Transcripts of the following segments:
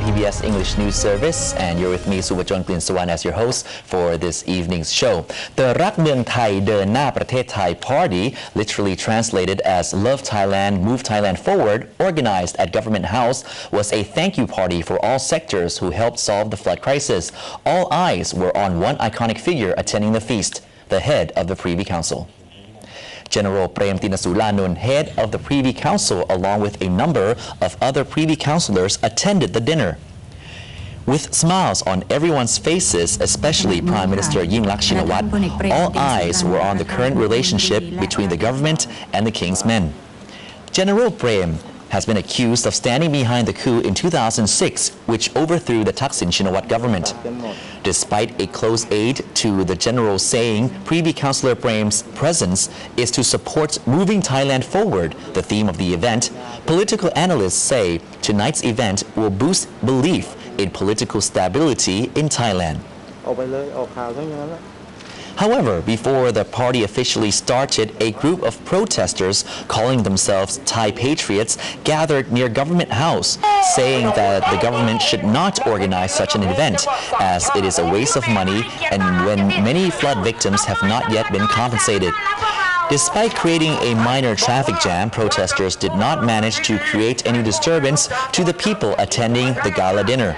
ThaiPBS English News Service, and you're with me, Suvajon Klinsawan, as your host for this evening's show. The Rak Meung Thai Deun Hna Pratet Thai Party, literally translated as Love Thailand, Move Thailand Forward, organized at Government House, was a thank you party for all sectors who helped solve the flood crisis. All eyes were on one iconic figure attending the feast, the head of the Privy Council. General Prem, head of the Privy Council, along with a number of other Privy Councillors, attended the dinner. With smiles on everyone's faces, especially Prime Minister Yingluck Shinawatra, all eyes were on the current relationship between the government and the King's men. General Prem has been accused of standing behind the coup in 2006, which overthrew the Thaksin Shinawatra government. Despite a close aide to the general saying Privy Councillor Prem's presence is to support moving Thailand forward, the theme of the event, political analysts say tonight's event will boost belief in political stability in Thailand. However, before the party officially started, a group of protesters calling themselves Thai Patriots gathered near Government House, saying that the government should not organize such an event, as it is a waste of money and when many flood victims have not yet been compensated. Despite creating a minor traffic jam, protesters did not manage to create any disturbance to the people attending the gala dinner.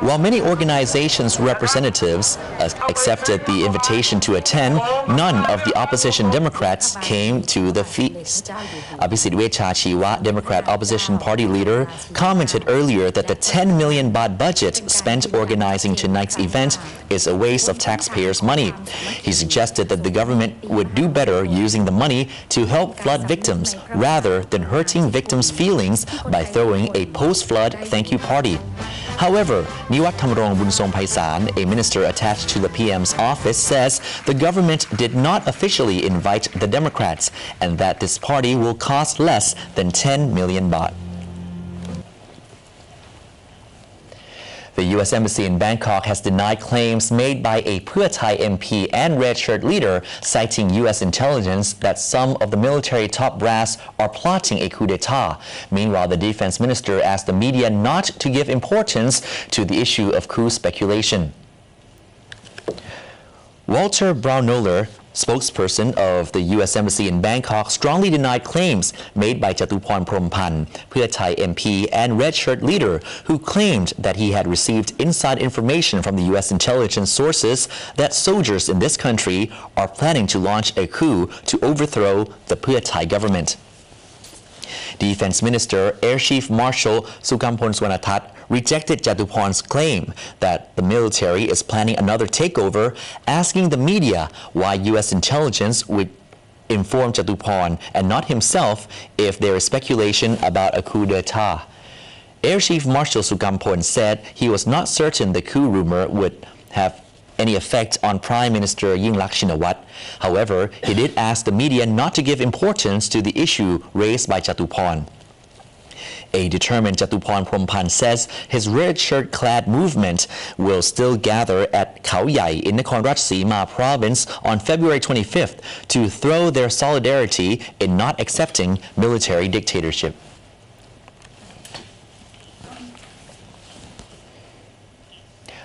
While mmany organizations' representatives accepted the invitation to attend, none of the opposition Democrats came to the feast. Abhisit Wechachiwa, Democrat opposition party leader, commented earlier that the 10 million baht budget spent organizing tonight's event is a waste of taxpayers' money. He suggested that the government would do better using the money to help flood victims rather than hurting victims' feelings by throwing a post-flood thank you party. However, Niwat Thamrong Bunsong Paisan, a minister attached to the PM's office, says the government did not officially invite the Democrats and that this party will cost less than 10 million baht. The U.S. Embassy in Bangkok has denied claims made by a Pheu Thai MP and Red Shirt leader, citing U.S. intelligence that some of the military top brass are plotting a coup d'etat. Meanwhile, the defense minister asked the media not to give importance to the issue of coup speculation. Walter Brownoller, spokesperson of the U.S. Embassy in Bangkok, strongly denied claims made by Jatuporn Prompan, Pheu Thai MP and Red Shirt leader, who claimed that he had received inside information from the U.S. intelligence sources that soldiers in this country are planning to launch a coup to overthrow the Pheu Thai government. Defense Minister Air Chief Marshal Sukampol Swanatat rejected Jatuporn's claim that the military is planning another takeover, asking the media why U.S. intelligence would inform Jatuporn and not himself if there is speculation about a coup d'etat. Air Chief Marshal Sukampol said he was not certain the coup rumor would have any effect on Prime Minister Yingluck Shinawatra. However, he did ask the media not to give importance to the issue raised by Jatuporn. A determined Jatuporn Prompan says his red shirt-clad movement will still gather at Khao Yai in Nakhon Ratchasima province on February 25th to throw their solidarity in not accepting military dictatorship.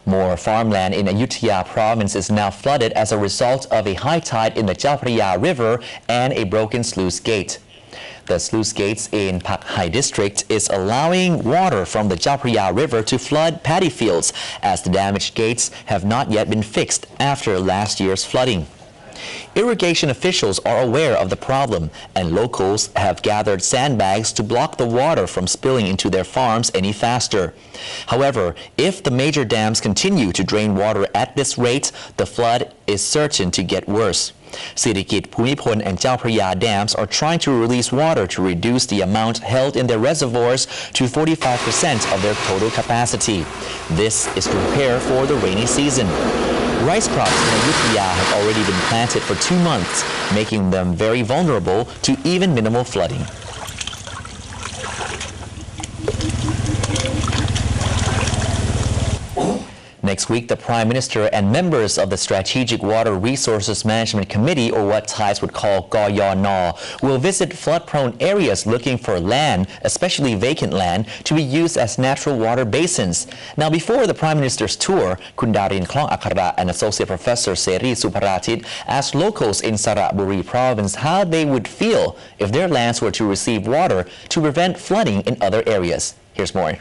More farmland in Ayutthaya province is now flooded as a result of a high tide in the Chao Phraya River and a broken sluice gate. The sluice gates in Pak Hai district is allowing water from the Chao Phraya River to flood paddy fields, as the damaged gates have not yet been fixed after last year's flooding. Irrigation officials are aware of the problem, and locals have gathered sandbags to block the water from spilling into their farms any faster. However, if the major dams continue to drain water at this rate, the flood is certain to get worse. Sirikit, Phumipol and Chao Phraya dams are trying to release water to reduce the amount held in their reservoirs to 45% of their total capacity. This is to prepare for the rainy season. Rice crops in Ayutthaya have already been planted for 2 months, making them very vulnerable to even minimal flooding. next week, the Prime Minister and members of the Strategic Water Resources Management Committee, or what Thais would call GYNO, will visit flood-prone areas looking for land, especially vacant land, to be used as natural water basins. Now, before the Prime Minister's tour, Kundarin Klong Akara and Associate Professor Seri Suparatit asked locals in Saraburi Province how they would feel if their lands were to receive water to prevent flooding in other areas. Here's more.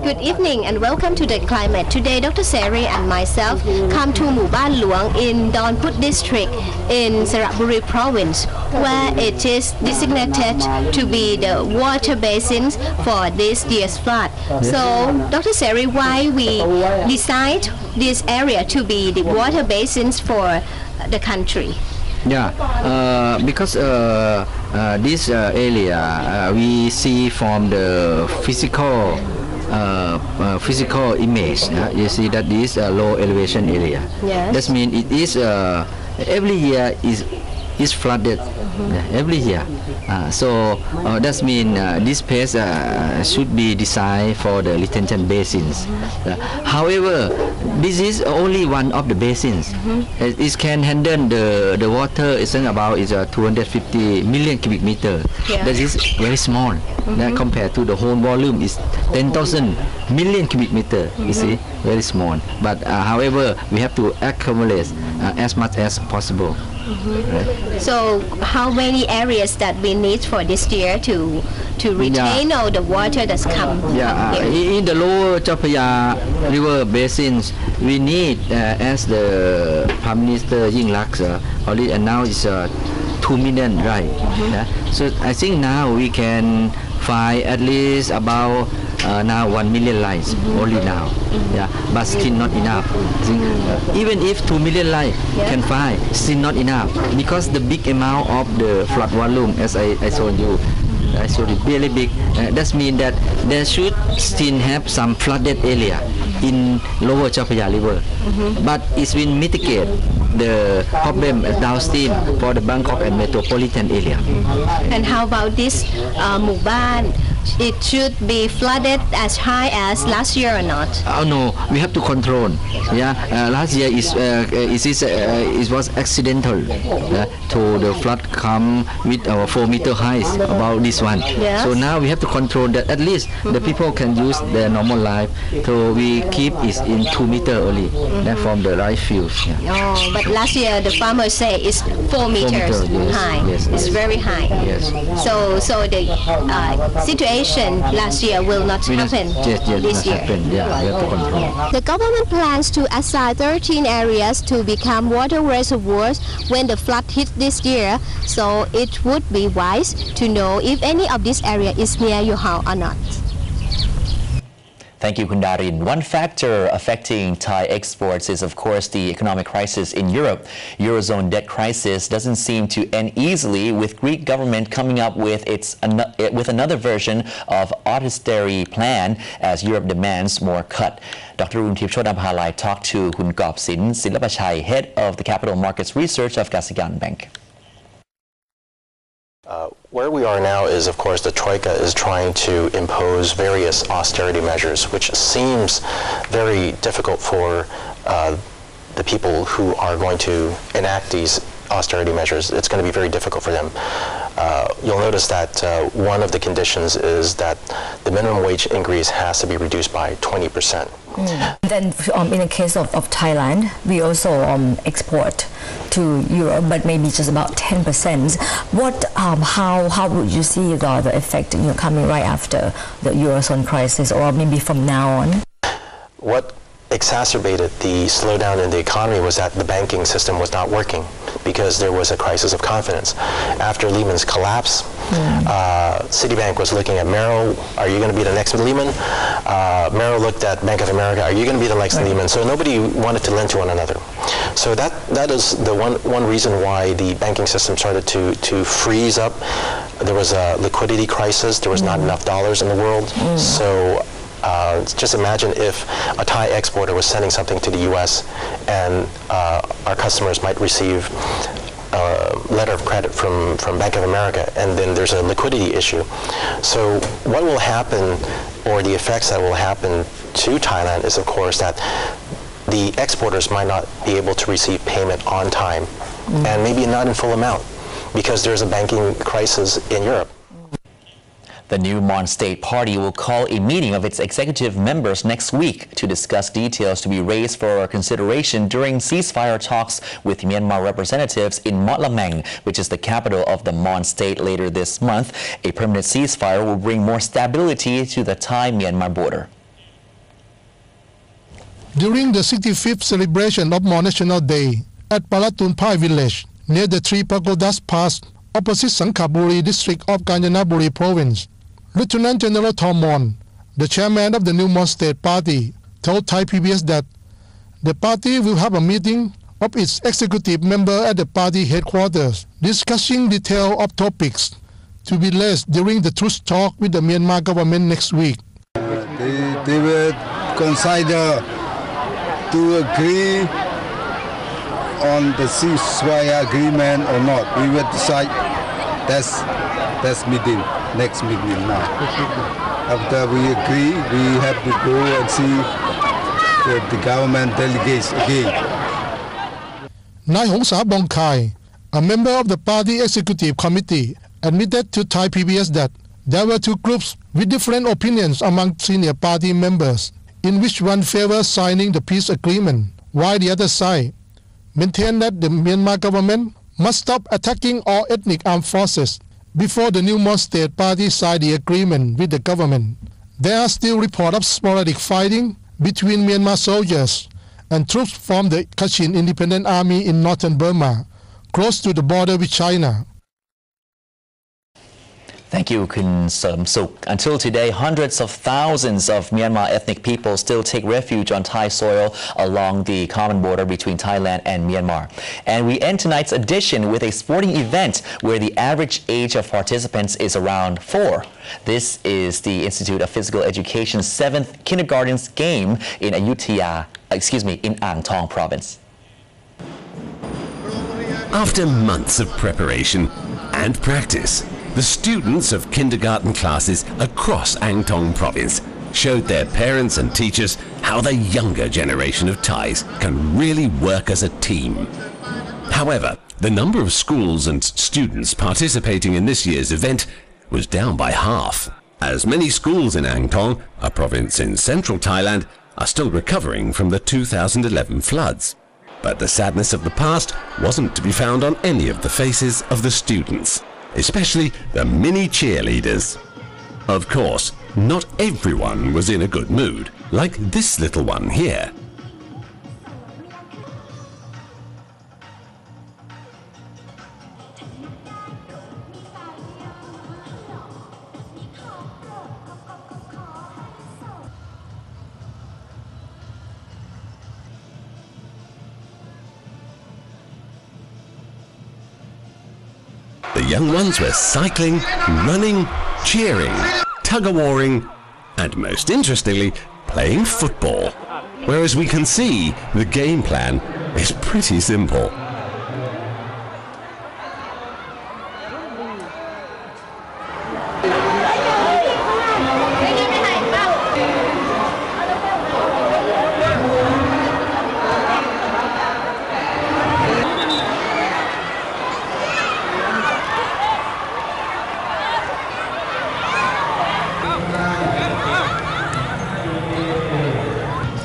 Good evening and welcome to The Climate. Today, Dr. Seri and myself come to Muban Luang in Donput district in Saraburi province, where it is designated to be the water basins for this year's flood. So, Dr. Seri, why we decide this area to be the water basins for the country? Yeah, because this area we see from the physical image. You see that this low elevation area. Yes. That means it is every year is flooded. Every year. So that means this place should be designed for the retention basins. However, this is only one of the basins. It can handle the water is about 250 million cubic meter. Yeah. That is very small. Compared to the whole volume is 10,000 million cubic meter. You see, very small. But however, we have to accumulate as much as possible. Right. So how many areas that we need for this year to retain all the water that's come here? In the lower Chapaya river basins, we need, as the Prime Minister Yingluck already announced, 2 million, right? So I think now we can find at least about now 1 million lines only now, but still not enough. Even if 2 million lines can find, still not enough, because the big amount of the flood volume, as I showed you, really big. That means that there should still have some flooded area in lower Chapaya River, but it's been mitigate the problem downstream for the Bangkok and metropolitan area. And how about this Muban? It should be flooded as high as last year or not? Oh no, we have to control. Last year it was accidental. To the flood come with 4 meter height about this one. Yes. So now we have to control that at least the people can use their normal life. So we keep it in 2 meter only from the rice fields. Oh, but last year the farmers say it's 4 meters high. Yes, it's very high. Yes. So the situation last year will not happen this year. We have to control. The government plans to assign 13 areas to become water reservoirs when the flood hits this year. So it would be wise to know if any of this area is near your house or not. Thank you, Kundarin. One factor affecting Thai exports is, of course, the economic crisis in Europe. Eurozone debt crisis doesn't seem to end easily, with Greek government coming up with another version of austerity plan as Europe demands more cut. Dr. Runtip Chodamhalai talked to Kun Gopsin Silapachai, head of the Capital Markets Research of Kasikan Bank. Where we are now is, of course, the Troika is trying to impose various austerity measures, which seems very difficult for the people who are going to enact these austerity measures. It's going to be very difficult for them. You'll notice that one of the conditions is that the minimum wage increase has to be reduced by 20%. Then in the case of Thailand, we also export to Europe, but maybe just about 10%. How would you see the effect coming right after the Eurozone crisis, or maybe from now on? What exacerbated the slowdown in the economy was that the banking system was not working because there was a crisis of confidence. After Lehman's collapse, Citibank was looking at Merrill, are you going to be the next Lehman? Merrill looked at Bank of America, are you going to be the next Lehman? So nobody wanted to lend to one another. So that is the one reason why the banking system started to freeze up. There was a liquidity crisis, there was not enough dollars in the world. So Just imagine if a Thai exporter was sending something to the U.S. and our customers might receive a letter of credit from Bank of America, and then there's a liquidity issue. So what will happen, or the effects that will happen to Thailand, is of course that the exporters might not be able to receive payment on time, and maybe not in full amount, because there's a banking crisis in Europe. The new Mon State Party will call a meeting of its executive members next week to discuss details to be raised for consideration during ceasefire talks with Myanmar representatives in Motlameng, which is the capital of the Mon State, later this month. A permanent ceasefire will bring more stability to the Thai-Myanmar border. During the 65th celebration of Mon National Day at Palatunpai village, near the Three Pagodas Pass, opposite Sangkhaburi district of Kanchanaburi province, Lieutenant General Tom Mon, the chairman of the new Mon State Party, told Thai PBS that the party will have a meeting of its executive member at the party headquarters, discussing detail of topics to be raised during the truce talk with the Myanmar government next week. They will consider to agree on the ceasefire agreement or not. We will decide that's meeting, next meeting now. After we agree, we have to go and see the government delegates again. Nai Hong Sa Bongkai, a member of the party executive committee, admitted to Thai PBS that there were two groups with different opinions among senior party members, in which one favors signing the peace agreement, while the other side maintained that the Myanmar government must stop attacking all ethnic armed forces before the new Mon State Party signed the agreement with the government. There are still reports of sporadic fighting between Myanmar soldiers and troops from the Kachin Independent Army in northern Burma, close to the border with China. Thank you, Kun Som Suk. Until today, hundreds of thousands of Myanmar ethnic people still take refuge on Thai soil along the common border between Thailand and Myanmar. And we end tonight's edition with a sporting event where the average age of participants is around 4. This is the Institute of Physical Education's 7th kindergarten's game in in Ang Thong province. After months of preparation and practice, the students of kindergarten classes across Ang Thong province showed their parents and teachers how the younger generation of Thais can really work as a team. However, the number of schools and students participating in this year's event was down by half, as many schools in Ang Thong, a province in central Thailand, are still recovering from the 2011 floods. But the sadness of the past wasn't to be found on any of the faces of the students, especially the mini cheerleaders. Of course, not everyone was in a good mood, like this little one here. The young ones were cycling, running, cheering, tug-of-warring, and most interestingly, playing football. Whereas we can see the game plan is pretty simple.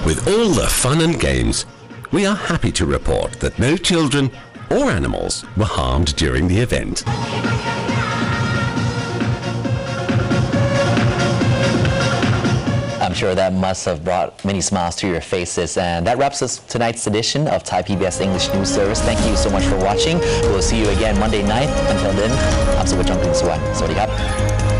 With all the fun and games, we are happy to report that no children or animals were harmed during the event. I'm sure that must have brought many smiles to your faces. And that wraps up tonight's edition of Thai PBS English News Service. Thank you so much for watching. We'll see you again Monday night. Until then, I'm Sawajong Kun Suwan. Sawadee krap.